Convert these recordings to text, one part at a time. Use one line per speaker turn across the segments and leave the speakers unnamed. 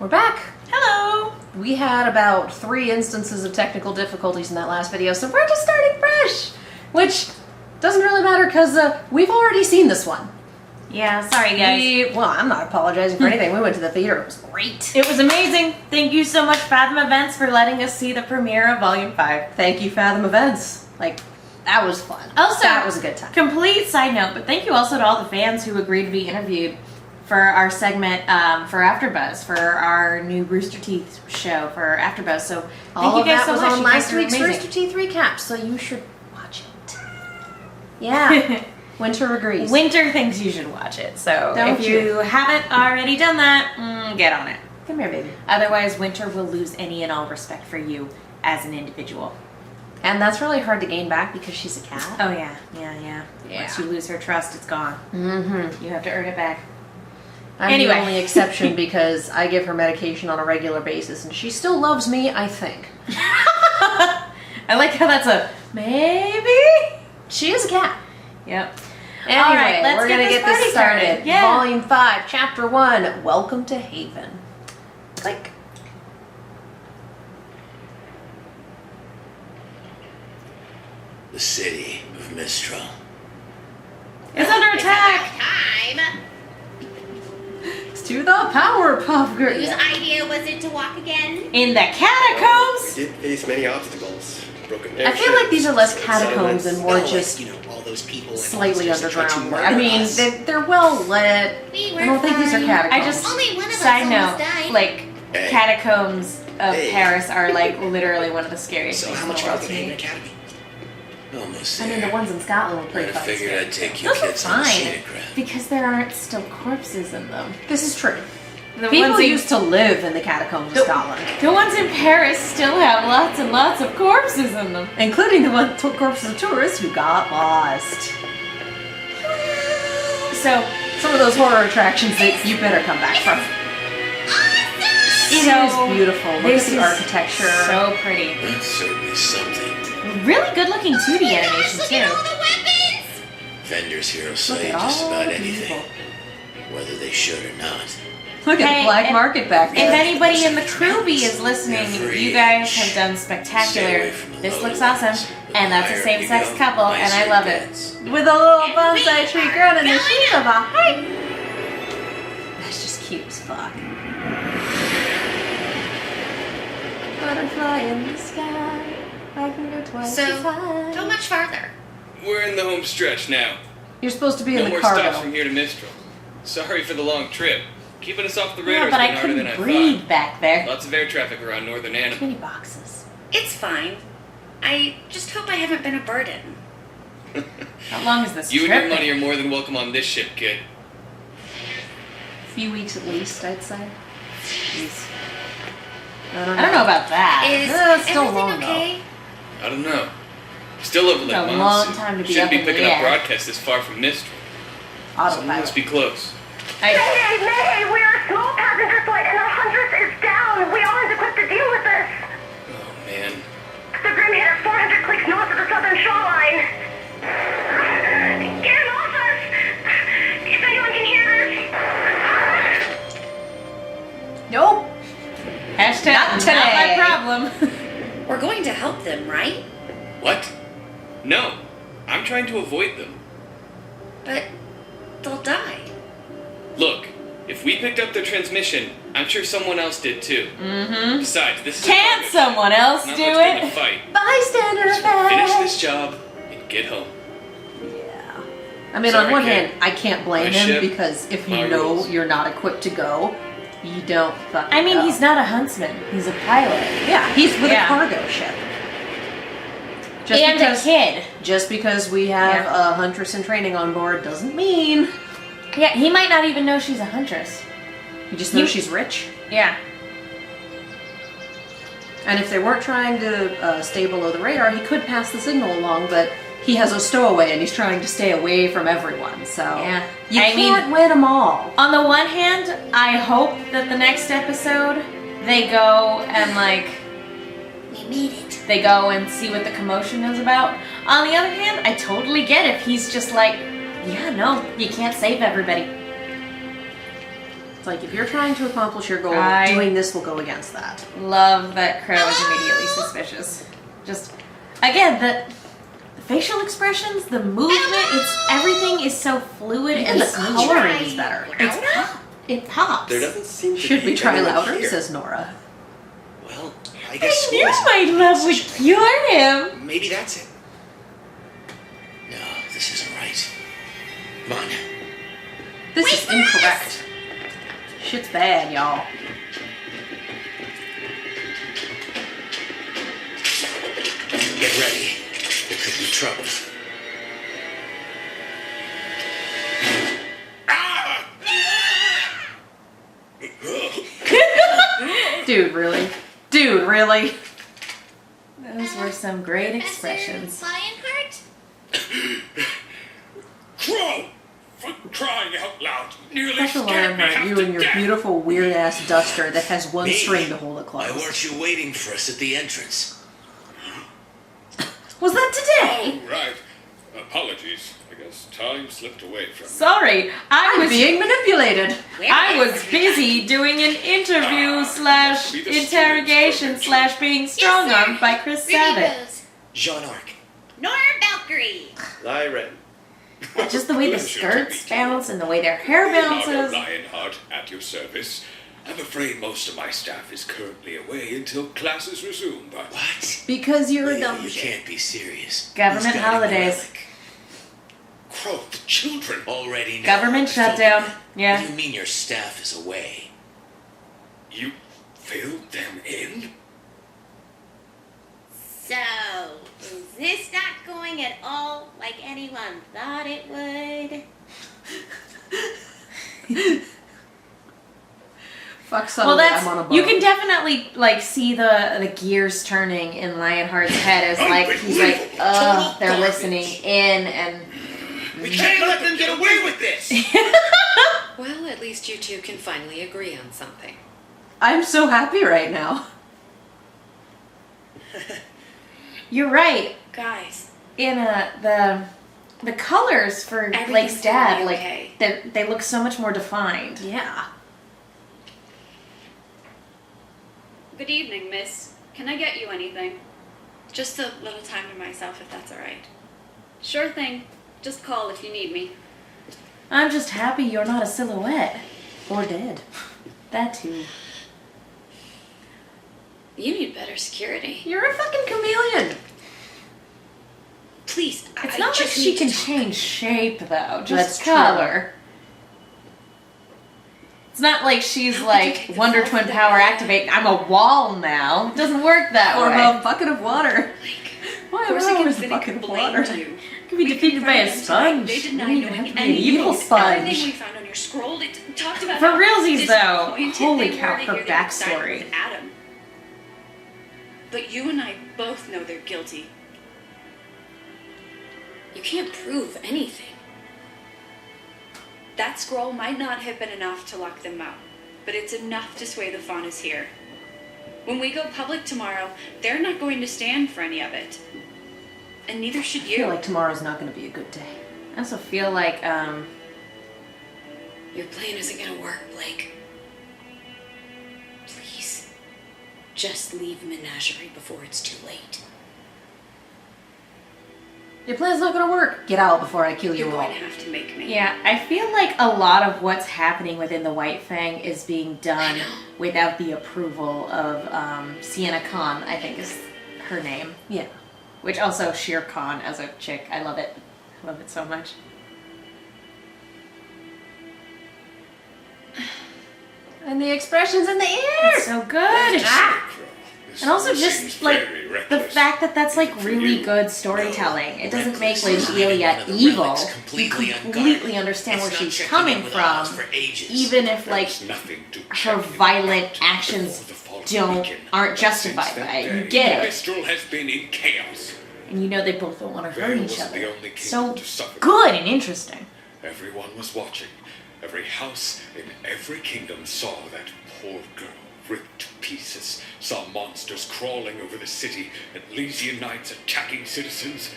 We're back.
Hello!
We had about 3 instances of technical difficulties in that last video, so we're just starting fresh! Which doesn't really matter because we've already seen this one.
Yeah, sorry guys.
Well, I'm not apologizing for anything. We went to the theater. It was great.
It was amazing. Thank you so much, Fathom Events, for letting us see the premiere of Volume 5.
Thank you, Fathom Events. Like, that was fun.
Also,
that was a good time.
Complete side note, but thank you also to all the fans who agreed to be interviewed for our segment for AfterBuzz, for our new Rooster Teeth show for AfterBuzz. So thank you guys so much.
All of that was on
You
last
guys are
week's
amazing.
Rooster Teeth recap, so you should watch it. Yeah. Winter agrees.
Winter thinks you should watch it. So
Don't
if you haven't already done that, get on it.
Come here, baby.
Otherwise, Winter will lose any and all respect for you as an individual.
And that's really hard to gain back because she's a cat.
Oh yeah. Once you lose her trust, it's gone.
Mm-hmm.
You have to earn it back.
I'm
Anyway.
the only exception because I give her medication on a regular basis, and she still loves me, I think.
I like how that's a maybe.
She is a cat.
Yep.
Anyway,
All right, let's
we're going to get
party
this started.
Yeah.
Volume 5, Chapter 1, Welcome to Haven. Click.
The city of Mistral.
It's under attack.
Time.
To the Powerpuff Girls.
Whose idea was it to walk again?
In the catacombs.
We did face many obstacles. Broken
I feel like these are less catacombs and more
Like,
just
all those people and
slightly
monsters that tried to
underground.
murder
I mean,
us.
they're well lit.
We were
I don't think these are
fine.
catacombs.
I just
Only one of us
side
almost
note,
died.
like
Hey.
catacombs of
Hey.
Paris are like literally one of the scariest
So
things
how
in
much
the world
farther
to
than
me.
Academy? Almost
I
there.
mean, the ones in Scotland were
I
pretty fucking
figured
scary.
I'd take you
Those are
kids on the
fine
scenic route.
because there aren't still corpses in them.
This is true.
The
People
ones in,
used to live in the catacombs of Scotland.
the ones in Paris still have lots and lots of corpses in them.
Including the corpses of tourists who got lost.
So
Some of those horror attractions that you better come back from. It
So,
is beautiful. Look
this
at the
is
architecture.
so pretty.
That's certainly something.
Really good looking 2D animation
Look at
too.
all the weapons!
Vendors here will
Look
say
at
just
all
about
the
anything,
people.
whether they should or not.
Look at
Hey,
the black
and-
market back
If
there.
anybody in the RWBY is listening,
Every
you guys
inch.
have done
Stay
spectacular.
away from the
This
lower
looks awesome.
ones. The
And that's a
higher
same-sex
you go,
couple, and I
nicer
love
it
it.
gets.
With a little
And
bonsai
we
tree
are
growing in the
going
shape
up.
of a heart. That's just cute as fuck. Butterfly in the sky. I can go twice
So,
as high.
Go much farther.
We're in the home stretch now.
You're supposed to be
No
in the
more
cargo.
stops from here to Mistral. Sorry for the long trip. Keeping us off the
Yeah,
radar's
but
been
I
harder than
couldn't
I
breathe back
thought.
there.
Lots of air traffic around northern
Too
Annabelle.
many boxes.
It's fine. I just hope I haven't been a burden.
How long is this
You and
trip?
your money are more than welcome on this ship, kid.
A few weeks at least, I'd say.
Jeez.
I don't
I don't know about that.
Is
it's still
everything
long, though.
okay?
I don't know. Still live
It's
like
a
months.
long time to be
Shouldn't
up
be
in the
picking up
air.
broadcasts this far from Mistral. Someone
Autopilot.
must be close.
Mayday, mayday, we are a small passenger flight and our Huntress is down. We aren't equipped to deal with this.
Oh man.
The Grim hit us 400 clicks north of the southern shoreline. Get him off us! If anyone can hear this.
Nope.
Hashtag
Not
not
today.
my problem.
We're going to help them, right?
What? No. I'm trying to avoid them.
But they'll die.
Look, if we picked up their transmission, I'm sure someone else did too.
Mm-hmm.
Besides, this is a
Can't
cargo
someone
ship.
else
Not
do
much fun to
it?
fight.
Bystander
Just
effect.
finish this job and get home.
Yeah. I mean,
Sorry,
on one
kid.
hand, I can't blame
My
him
ship,
because if you
my
know
rules.
you're not equipped to go, you don't fucking
I mean,
go.
he's not a huntsman. He's a pilot.
Yeah, he's with
Yeah.
a cargo ship. Just
And
because,
a kid.
Just because we have
Yeah.
a huntress in training on board doesn't mean
Yeah, he might not even know she's a huntress.
you just know
You-
she's rich.
Yeah.
And if they weren't trying to stay below the radar, he could pass the signal along, but he has a stowaway and he's trying to stay away from everyone, so
Yeah.
you
I mean-
can't win them all.
On the one hand, I hope that the next episode they go and like
We made it.
they go and see what the commotion is about. On the other hand, I totally get if he's just like, yeah, no, you can't save everybody.
It's like, if you're trying to accomplish your goal, doing this will go against that.
Love that Crow is immediately suspicious. Just, again, the facial expressions, the movement, everything is so fluid and
the
smooth.
coloring is better.
It pops.
There doesn't seem to
Should
be
we try
anyone
louder?
here.
Says Nora.
Well, I guess
I knew
school
my love would cure him.
Maybe that's it. No, this isn't right. Come on.
This is incorrect. Shit's bad, y'all.
Get ready. There could be trouble.
Dude, really? Dude, really?
Those were some great expressions.
Lionheart?
Crow! For crying out loud, nearly
Special
scared me
Lionheart,
half
you
to
and your
death.
beautiful weird-ass duster that has one
Me?
string to hold it
Why
closed.
weren't you waiting for us at the entrance?
Was that today?
Oh, right. Apologies. I guess time slipped away from me.
Sorry, I
I'm
was
being manipulated.
I was busy doing an interview slash interrogation slash being strong-armed by Chris Sabat.
Jean Arc.
Nora Valkyrie.
Lyren.
Just the way the
Pleasure to
skirts
meet you.
bounce and the way their hair
Nora
bounces.
Lionheart, at your service. I'm afraid most of my staff is currently away until classes resume, but...
What?
Because you're a
You
dumb shit.
can't be serious.
Government
Who's got any
holidays.
relic?
Crow, the children.
Already know.
Government
I filled
shutdown.
them in.
Yeah.
What do you mean your staff is away?
You filled them in?
So, is this not going at all like anyone thought it would?
Fuck
Well,
suddenly I'm on a boat.
you can definitely like see the gears turning in Lionheart's head as like he's like, oh, they're listening in, and
We can't let them get away with this!
Well, at least you two can finally agree on something.
I'm so happy right now.
you're right.
Guys,
In the colors for
Everything's
Blake's dad,
gonna be
like
okay.
they look so much more defined.
Yeah.
Good evening, miss. Can I get you anything?
just a little time to myself if that's alright.
Sure thing. Just call if you need me.
I'm just happy you're not a silhouette or dead. That too.
You need better security.
You're a fucking chameleon.
Please,
It's
I
not like
just
she
need
can
to talk.
change shape though, just
That's true.
color. It's not like she's
How could you
like
take the
Wonder
fall
Twin
for that?
power activate. I'm a wall now. It doesn't work that
Or
way.
a bucket of water. Why
Of course,
am I
I
always a
can
bucket of water?
you.
Could be
We
defeated by a
confronted them tonight.
sponge.
They
You
deny
don't even
knowing
have to be an
anything.
evil
Everything
sponge.
we found on your scroll, it talked about
For
how
realsies, though,
disappointed
holy
they
cow,
were to
her
hear they were siding
backstory.
with Adam. But you and I both know they're guilty. You can't prove anything. That scroll might not have been enough to lock them out, but it's enough to sway the Faunas here. When we go public tomorrow, they're not going to stand for any of it. And neither should
I
you.
feel like tomorrow's not going to be a good day.
I also feel like
Your plan isn't gonna work, Blake. Please, just leave Menagerie before it's too late.
Your plan's not going to work. Get out before I kill you
You're
all.
going to have to make me.
yeah, I feel like a lot of what's happening within the White Fang is being done without the approval of Sienna Khan, I think is her name.
Yeah.
Which also Shere Khan as a chick. I love it. I love it so much.
And the expressions in the
It's
ears.
so good.
This
And also
seems
just like
very
the
reckless.
fact that that's like
For
really
you.
good storytelling. It doesn't make Lady
Reckless.
Elia
One of the
evil.
relics
You
completely
completely
unguarded.
understand where
It's not
she's
checking
coming
in with
from,
odds for ages.
even if like
There's nothing to
her
check in
violent
with
actions
before the fall of
don't
Beacon.
aren't
But
justified
since
by
that
it. You
day,
get it,
Mistral has been in chaos.
and you know they both don't want to hurt
Vale
each
wasn't the
other.
only king
So
to suffer.
good and interesting.
Everyone was watching. Every house in every kingdom saw that poor girl ripped to pieces, saw monsters crawling over the city, and Elysian knights attacking citizens.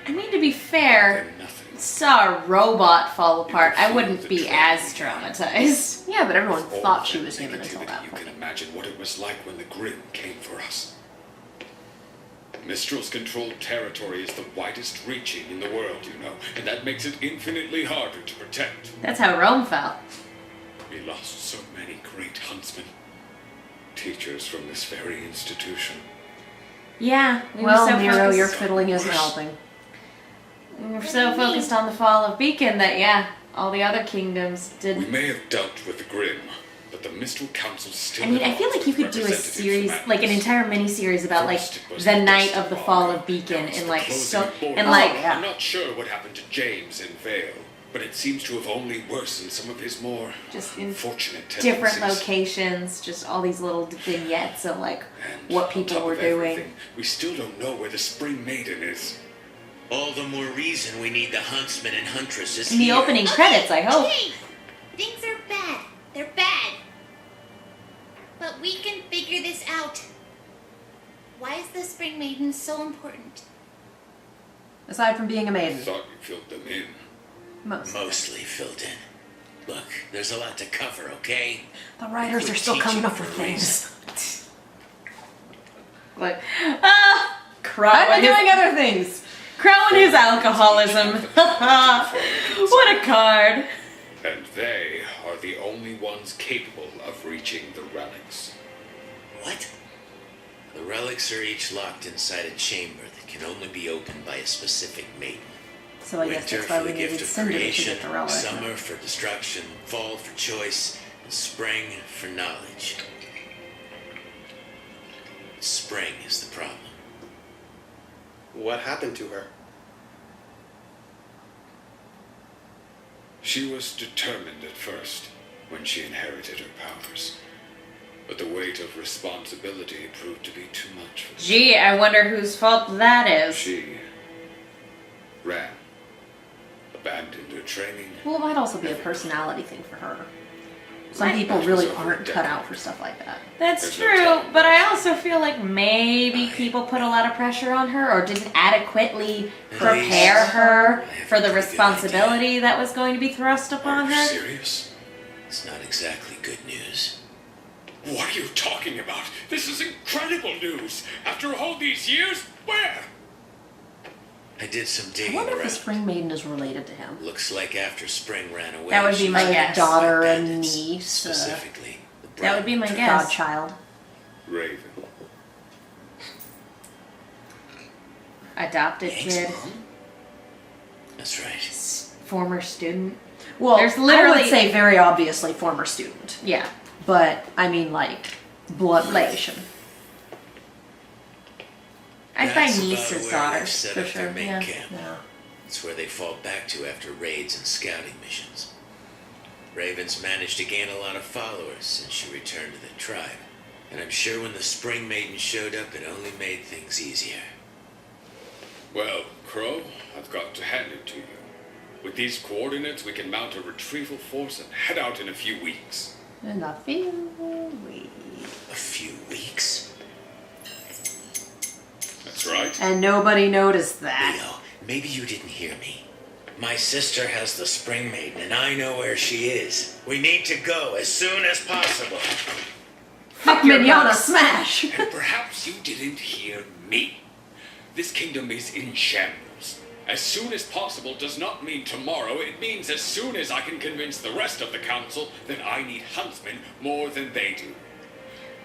I mean, to be fair,
then nothing.
saw a robot fall apart.
You can
I wouldn't
feel
be
the
as
trauma.
traumatized.
Yeah, but everyone
With all
thought
that
she was human until
negativity,
that
you
point.
can imagine what it was like when the Grimm came for us. Mistral's controlled territory is the widest reaching in the world, you know, and that makes it infinitely harder to protect.
That's how Rome fell.
We lost so many great huntsmen, teachers from this very institution.
Yeah, we
Well,
were so
Nero,
focused.
your fiddling isn't helping.
We were so focused on the fall of Beacon that, yeah, all the other kingdoms
We
did.
may have dealt with the Grimm, but the Mistral Council still.
I mean, I feel
belongs
like you
with
could do a
representatives
series,
from
like an
Atlas.
entire mini-series about, like,
First it was
the
the
night
Dust
of the
Bog,
fall of Beacon,
now it's
and
the
like
closing
so,
of borders.
and like,
yeah.
I'm not sure what happened to James in Vale, but it seems to have only worsened some of his more
just in
unfortunate
different
tendencies.
locations, just all these little vignettes of like
And
what
on
people
top
were
of
doing.
everything, we still don't know where the Spring Maiden is.
All the more reason we need the huntsman and huntresses
In the
here.
opening credits, I hope.
Okay, things are bad. They're bad. But we can figure this out. Why is the Spring Maiden so important?
Aside from being a maiden.
Thought you filled them in.
Mostly filled in. Look, there's a lot to cover, okay?
The writers are still coming up with things.
Like, Crow
I've
and
been
his,
doing other things.
Crow and his alcoholism. What a card.
And they are the only ones capable of reaching the relics.
What? The relics are each locked inside a chamber that can only be opened by a specific maiden.
So I guess
Winter
that's why
for
we
the
needed
gift of
Cinder to
creation,
get the relic.
summer for destruction, fall for choice, and spring for knowledge. Spring is the problem.
What happened to her?
She was determined at first, when she inherited her powers. But the weight of responsibility proved to be too much for her.
Gee, I wonder whose fault that is.
She ran, abandoned her training.
Well, it might also be a personality thing for her. Some
Right.
people really aren't cut out for stuff like that.
That's
There's no
true,
telling
but I
what
also feel like maybe people put a lot of pressure on her or didn't adequately prepare her for the responsibility that was going to be thrust upon
Are you
her.
serious?
It's not exactly good news.
What are you talking about? This is incredible news! After all these years, where?
I did some
I
digging
wonder if the
around.
Spring Maiden is related to him.
Looks like after Spring ran away,
That would be
she
my
was
guess.
Daughter and
bandits,
niece,
specifically. the
That would be my
brown
guess.
Godchild.
Raven.
Adopted
Thanks,
kid,
Mom. That's right.
former student.
Well,
There's
I
literally-
would say very obviously former student.
Yeah.
But, I mean, like, blood relation.
I'd buy
That's about
niece or
where
daughter,
they've set
for
up their
sure.
main
Yeah.
camp.
Yeah.
It's where they fall back to after raids and scouting missions. Raven's managed to gain a lot of followers since she returned to the tribe. And I'm sure when the Spring Maiden showed up, it only made things easier.
Well, Crow, I've got to hand it to you. With these coordinates, we can mount a retrieval force and head out in a few weeks.
In a few weeks.
A few weeks?
That's right.
And nobody noticed that.
Leo, maybe you didn't hear me. My sister has the Spring Maiden, and I know where she is. We need to go as soon as possible.
Fuck
your
Mignona
bucks.
smash!
And perhaps you didn't hear me. This kingdom is in shambles. As soon as possible does not mean tomorrow. It means as soon as I can convince the rest of the council that I need huntsmen more than they do.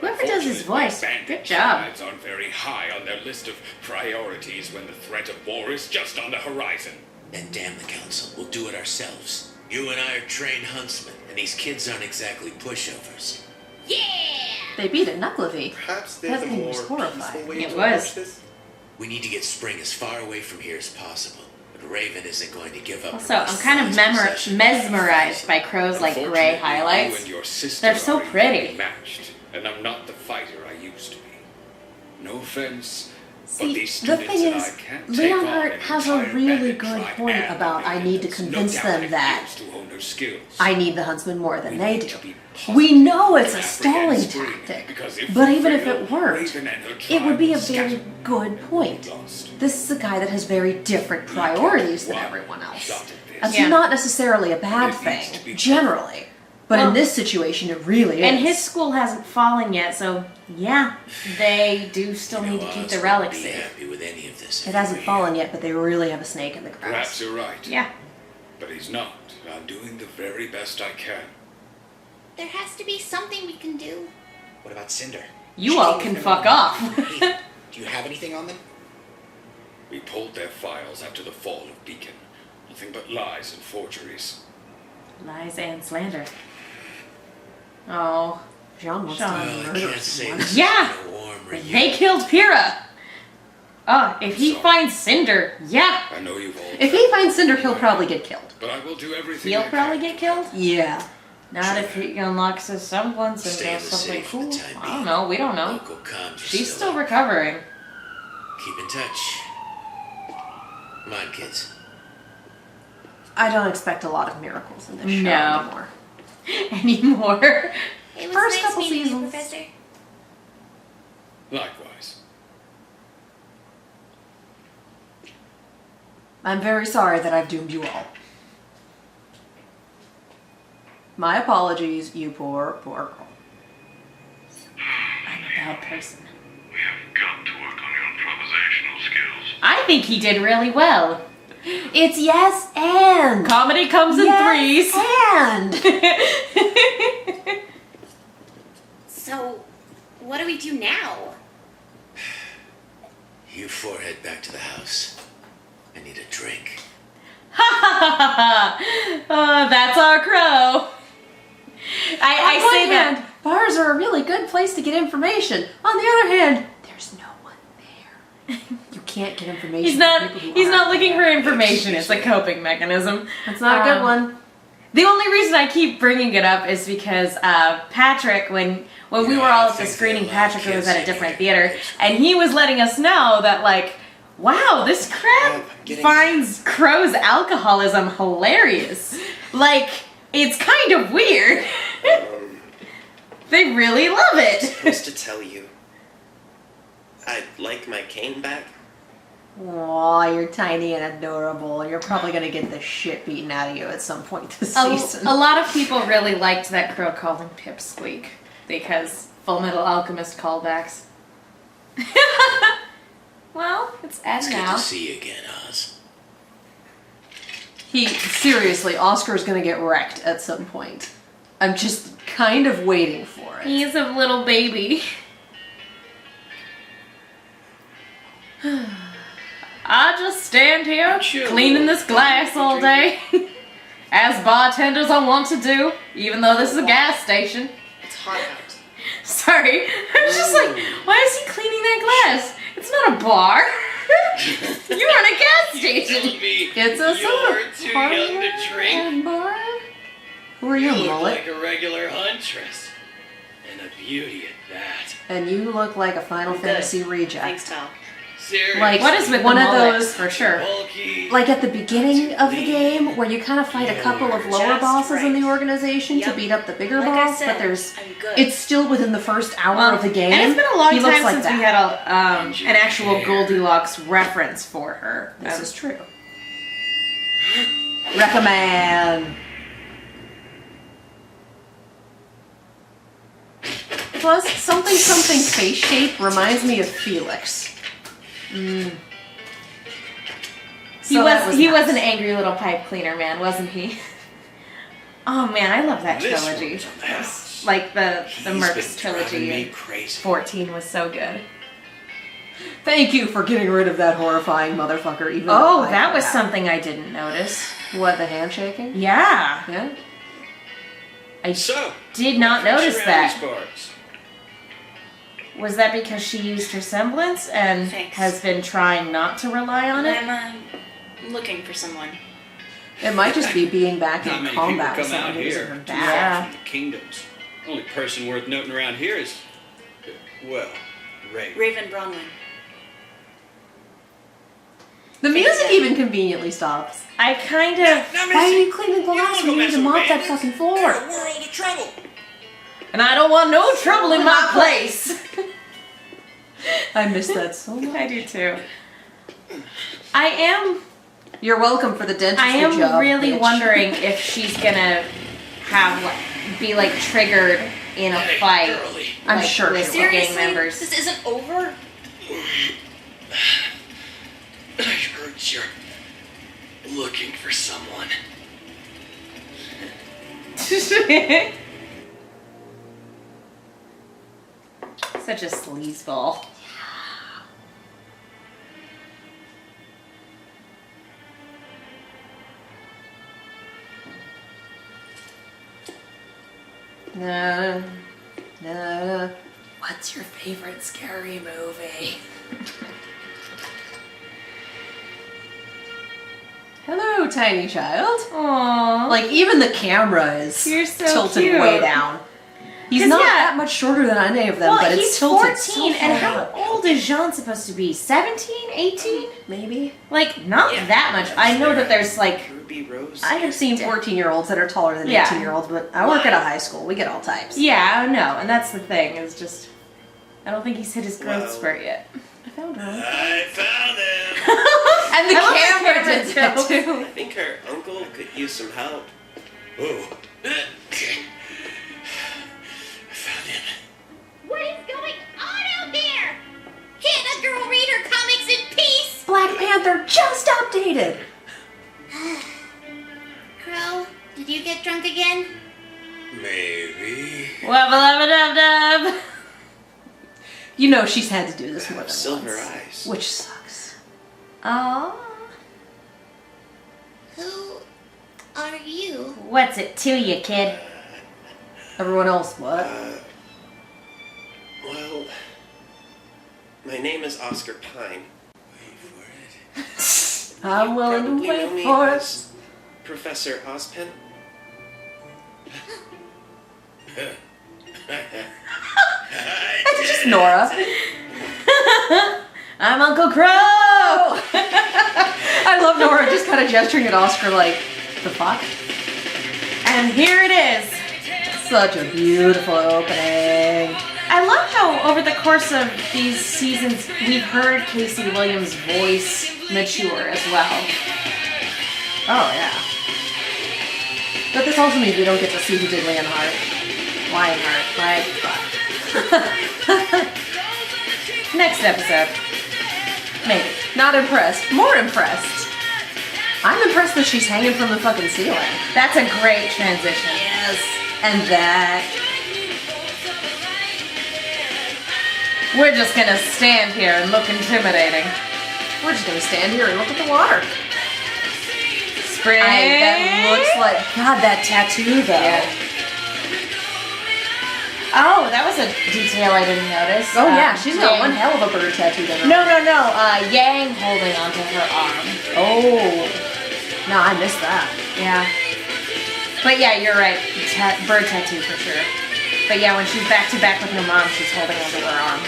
Whoever does his
Unfortunately,
voice,
bandit
good job.
tribes aren't very high on their list of priorities when the threat of war is just on the horizon.
And damn the council, we'll do it ourselves. You and I are trained huntsmen, and these kids aren't exactly pushovers.
Yeah!
They beat it, Knucklevi.
Perhaps there's a
That thing
more
was
peaceful
horrifying.
way
It
to
was.
approach this.
We need to get Spring as far away from here as possible. But Raven isn't going to give up.
Also,
her
I'm
most
kind of
prized possession.
mesmerized by Crow's like gray
Unfortunately,
highlights.
You and your sister
They're so
are
pretty.
evenly matched, and I'm not the fighter I used to be. No offense, But these
See, the
students
thing
and
is,
I can't take on
Leonhardt
an
has a
entire
really
bandit
good
tribe
point
and
about I need to
Ravens.
convince
No doubt
them
it
that
feels to hone their skills.
I need the huntsman more than
We
they
need
do.
to be
We
positive
know it's
to
a
apprehend
stalling
Spring,
tactic,
because if
but
we
even if
fail,
it worked,
Raven and her
it
tribe
would be a
will
very
scatter.
good point.
Lost.
This is a guy that has very different
We
priorities
get
than
one
everyone else.
shot at this.
That's
Yeah.
not necessarily a bad
It needs to be
thing, generally. But
Well,
in this situation, it really is.
And his school hasn't fallen yet, so yeah, they do still need to keep
Oz
the
wouldn't
relics
be
safe.
happy with any of this.
It hasn't fallen yet, but they really have a snake in the
Perhaps
grass.
you're right.
Yeah.
But he's not. I'm doing the very best I can.
There has to be something we can do.
What about Cinder?
You all can fuck off.
Hey, do you have anything on them?
We pulled their files after the fall of Beacon. Nothing but lies and forgeries.
Lies and slander. Oh.
John wants
Sean.
to
Well, I
murder
can't say
someone.
this has
Yeah.
been a warm
They
reunion.
killed Pyrrha. Oh, if he
Sorry.
finds Cinder, yeah.
I know you've all.
If he finds Cinder, he'll probably get killed.
But I will do everything.
He'll
I
probably
can.
get killed.
Yeah.
Not if he unlocks his semblance and
Stay in
does
the
something
city for the
cool.
time
I don't
being.
know. We don't know.
Local comms are
She's still
up.
recovering.
Keep in touch. Come on, kids.
I don't expect a lot of miracles in this show
No.
anymore.
Anymore.
It was
First
nice
couple
meeting
seasons.
you, Professor.
Likewise.
I'm very sorry that I've doomed you all. My apologies, you poor, poor girl.
I'm a bad person.
We have got to work on your improvisational skills.
I think he did really well.
It's yes and.
Comedy comes in threes.
And.
So, what do we do now?
You four head back to the house. I need a drink.
That's our crow. I
On one
say
hand,
that.
bars are a really good place to get information. On the other hand, there's no one there. You can't get information.
He's
from
not.
people who
He's not
aren't
looking
there.
for information. It's a coping mechanism.
That's not a good one.
The only reason I keep bringing it up is because Patrick, when we
Yeah,
were all
I
at the
think
screening,
they allow
Patrick was
kids
at a
in
different
here.
theater, and he was letting us know that, like, wow, this crowd finds Crow's alcoholism hilarious. Like, it's kind of weird. They really love it.
Supposed to tell you. I'd like my cane back.
Aw, you're tiny and adorable. You're probably gonna get the shit beaten out of you at some point this season.
A lot of people really liked that Crow called him Pipsqueak because Full Metal Alchemist callbacks. Well, it's Ed
It's good
now.
to see you again, Oz.
Seriously, Oscar's gonna get wrecked at some point. I'm just kind of waiting for it.
He's a little baby. I just stand here cleaning this glass all day. As bartenders I want to do, even though this is a gas station.
It's hot out.
Sorry. I was just like, why is he cleaning that glass? It's not a bar. You're in a gas station.
It's a soda
You're too
parlor
young to drink.
and bar. Who are you,
You look
mullet?
like a regular huntress. And a beauty at that.
And you look like a Final Fantasy reject.
Thanks, Tal.
Seriously.
Like
What is with
one
the
of
mullet,
those,
for sure?
Bulky.
like at the beginning of the game, where you kind of fight a couple of lower
Just
bosses in the
right.
organization to
Yep.
beat up the bigger
Like I
boss,
said,
but there's
I'm good.
it's still within the first hour of the game.
And it's been a long
He looks
time
like
since
that.
we had an actual Goldilocks reference for her.
This is true. Recommend. Plus, something face shape reminds me of Felix.
He
So that
was he
nice.
was an angry little pipe cleaner man, wasn't he? Oh man, I love that
This
trilogy.
one's on the house.
Like the
He's
Mercs
been driving
trilogy.
me
and
crazy.
14 was so good.
Thank you for getting rid of that horrifying motherfucker. Even though
Oh,
I
that was
have.
something I didn't notice.
What, the handshaking?
Yeah,
Yeah.
I
So,
did not
what's
notice
around
that.
these parts?
Was that because she used her semblance and
Thanks.
has been trying not to rely on it?
I'm looking for someone.
It might just be being back
Not
in
many
combat
people
with
come out
someone using
here
her
too
back.
Yeah.
far from the kingdoms. Only person worth noting around here is, well, Ray.
Raven Bronwyn.
The music even conveniently stops.
I kind of...
Why are you cleaning glass when you need to mop that fucking floor?
They're a world of trouble.
And I don't want no trouble in my place.
I miss that so much.
I do too. I am...
You're welcome for the dentistry
I am
job,
really
bitch.
wondering if she's gonna be like triggered in a fight.
I'm
like,
sure
with
she
the
will.
gang members.
This isn't over?
I heard you're looking for someone.
Such a sleazeball.
What's your favorite scary movie? Hello, tiny child.
Aww.
Like, even the camera is
You're so
tilted
cute.
way down. He's
'Cause,
not
yeah.
that much shorter than any of them,
Well,
but it's
he's
tilted
14,
so
and
far
how
up.
old is Jean supposed to be? 17? 18?
Maybe.
Like, not that much. I know that there's like...
Ruby Rose.
I have seen 14-year-olds that are taller than
Yeah.
18-year-olds, but I work at a high school. We get all types.
Yeah, I know, and that's the thing, is just... I don't think he's hit his growth
Well,
spurt yet.
I found her.
I found them.
And the
I love the
camera
camera
did that
tilt.
too.
I think her uncle could use some help.
Oh. Okay. I found him.
What is going on out there? Can't a girl read her comics in peace?
Black Panther just updated.
Crow, did you get drunk again?
Maybe.
Wubba-lubba-dub-dub.
You know she's had to do this more than
Silver
once.
eyes.
Which sucks.
Aww.
Who are you?
What's it to you, kid?
Everyone else, what?
Well, my name is Oscar Pine.
Wait for it.
I'm willing to
Probably know
wait
me
for it.
as Professor Ozpin.
It's just Nora.
I'm Uncle Crow!
I love Nora just kind of gesturing at Oscar like, the fuck?
And here it is.
Such a beautiful opening.
I love how over the course of these seasons we've heard Casey Williams' voice mature as well.
Oh, yeah. But this also means we don't get to see who did Lionheart.
Next episode. Maybe.
Not impressed. More impressed. I'm impressed that she's hanging from the fucking ceiling.
That's a great transition.
Yes. And that.
We're just gonna stand here and look intimidating.
We're just gonna stand here and look at the water.
Spring.
That looks like... God, that tattoo, though.
Yeah. Oh, that was a detail I didn't notice.
Oh, yeah. She's got
Yang-
one hell of a bird tattoo there.
No. Yang holding onto her arm.
Oh. No, I missed that.
Yeah. But yeah, you're right. Bird tattoo for sure. But yeah, when she's back to back with her mom, she's holding onto her arm.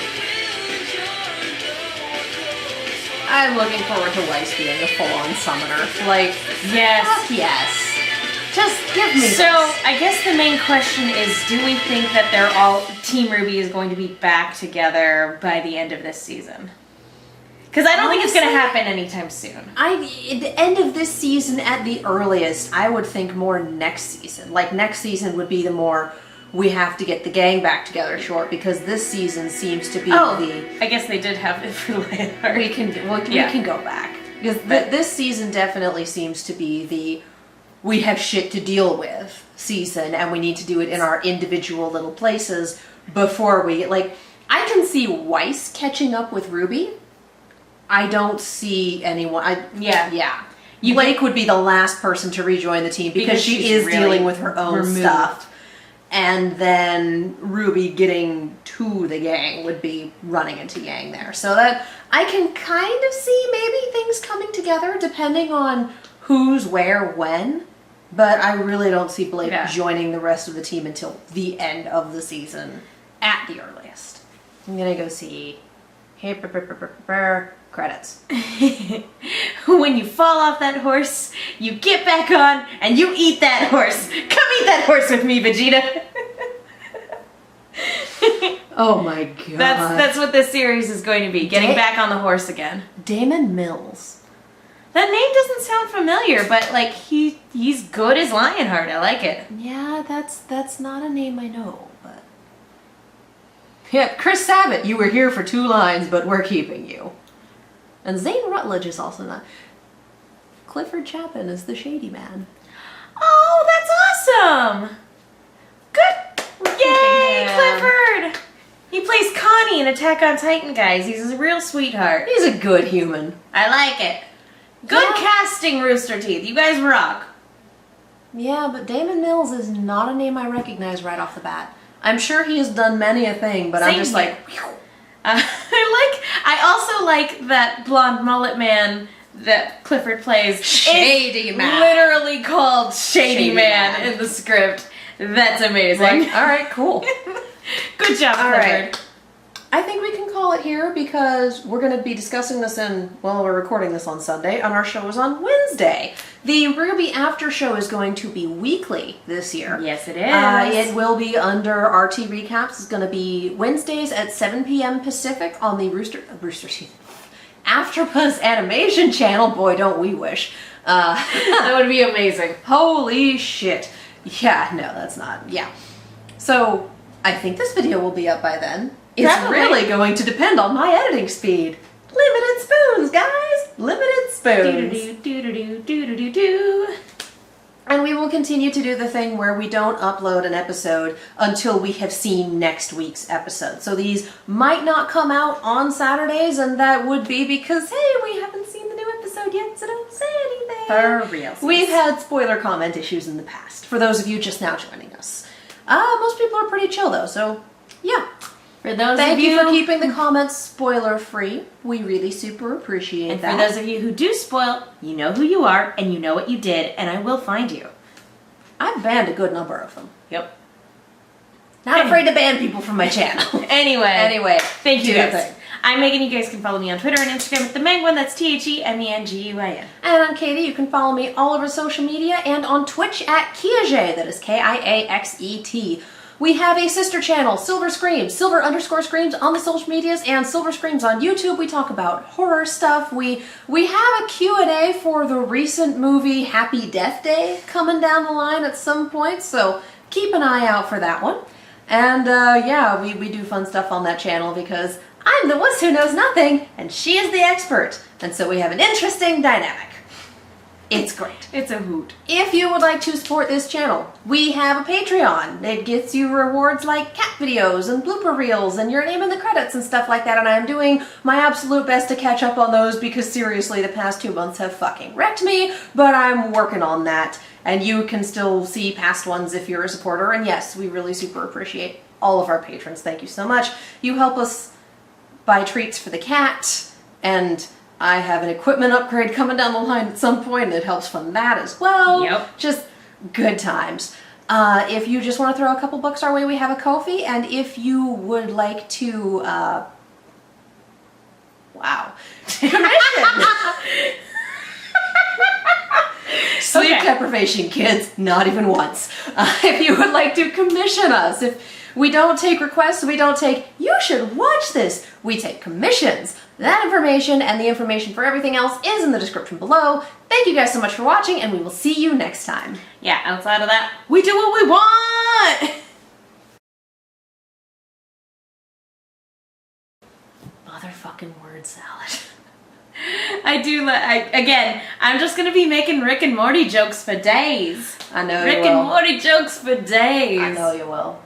I'm looking forward to Weiss being a full-on summoner. Like,
Yes.
fuck yes. Just give me
So,
this.
I guess the main question is, do we think that Team RWBY is going to be back together by the end of this season? Because I don't think it's going to happen anytime soon.
At the end of this season at the earliest, I would think more next season. Like, next season would be the more we have to get the gang back together short, because this season seems to be
I guess they did have it for Lionheart.
we can go back. Because this season definitely seems to be the we have shit to deal with season, and we need to do it in our individual little places before we, like, I can see Weiss catching up with RWBY. I don't see anyone. Yeah. Blake would be the last person to rejoin the team because she
she's
is
really
dealing with her own
removed.
stuff. And then RWBY getting to the gang would be running into Yang there. So that I can kind of see maybe things coming together depending on who's where when. But I really don't see Blake joining the rest of the team until the end of the season at the earliest. I'm gonna go see Credits.
When you fall off that horse, you get back on and you eat that horse. Come eat that horse with me, Vegeta.
Oh my god.
That's what this series is going to be. Getting back on the horse again.
Damon Mills.
That name doesn't sound familiar, but like he's good as Lionheart. I like it.
Yeah, that's not a name I know, but yeah, Chris Sabat, you were here for 2 lines, but we're keeping you. And Zane Rutledge is also not. Clifford Chapin is the Shady Man.
Oh, that's awesome! Good! Yay, Clifford! He plays Connie in Attack on Titan, guys. He's a real sweetheart.
He's a good human.
I like it. Good casting, Rooster Teeth. You guys rock.
Yeah, but Damon Mills is not a name I recognize right off the bat. I'm sure he has done many a thing, but I'm just like...
I also like that blonde mullet man that Clifford plays.
Shady
It's
Man.
literally called Shady Man in the script. That's amazing.
Like, all right, cool.
Good job,
All
Clifford.
right. I think we can call it here because we're going to be discussing this we're recording this on Sunday, and our show is on Wednesday. The RWBY After Show is going to be weekly this year.
Yes, it is.
It will be under RT Recaps. It's going to be Wednesdays at 7 p.m. Pacific on the Rooster Teeth AfterBuzz Animation channel. Boy, don't we wish.
That would be amazing.
Holy shit. Yeah, no, that's not. Yeah. So, I think this video will be up by then. It's
Probably.
really going to depend on my editing speed. Limited spoons, guys! Limited spoons.
Do-do-do-do-do-do-do-do.
And we will continue to do the thing where we don't upload an episode until we have seen next week's episode. So these might not come out on Saturdays, and that would be because, hey, we haven't seen the new episode yet, so don't say anything.
For real.
We've had spoiler comment issues in the past, for those of you just now joining us. Most people are pretty chill, though, so yeah.
For those
Thank
of
you for keeping the comments spoiler-free. We really super appreciate
And
that.
for those of you who do spoil, you know who you are, and you know what you did, and I will find you.
I've banned a good number of them.
Yep.
Not afraid to ban people from my channel.
Anyway, thank you
do the
guys.
thing.
I'm Megan. You guys can follow me on Twitter and Instagram at TheMenguin. That's TheMenguin.
And I'm Katie. You can follow me all over social media and on Twitch at Kiaxet. That is Kiaxet. We have a sister channel, Silver Screams, Silver_Screams on the social medias, and Silver Screams on YouTube. We talk about horror stuff. We have a Q&A for the recent movie Happy Death Day coming down the line at some point, so keep an eye out for that one. And yeah, we do fun stuff on that channel because I'm the wuss who knows nothing, and she is the expert. And so we have an interesting dynamic. It's great.
It's a hoot.
If you would like to support this channel, we have a Patreon. It gets you rewards like cat videos and blooper reels and your name in the credits and stuff like that, and I am doing my absolute best to catch up on those because seriously, the past 2 months have fucking wrecked me, but I'm working on that, and you can still see past ones if you're a supporter, and yes, we really super appreciate all of our patrons. Thank you so much. You help us buy treats for the cat, and I have an equipment upgrade coming down the line at some point, and it helps fund that as well.
Yep.
Just good times. If you just want to throw a couple bucks our way, we have a Ko-fi, and if you would like to, commission. Sleep deprivation, kids, not even once. If you would like to commission us, if we don't take requests, we don't take, you should watch this. We take commissions. That information and the information for everything else is in the description below. Thank you guys so much for watching, and we will see you next time.
Yeah, outside of that, we do what we want!
Motherfucking word salad.
Again, I'm just gonna be making Rick and Morty jokes for days.
I know you will.
Rick and Morty jokes for days.
I know you will.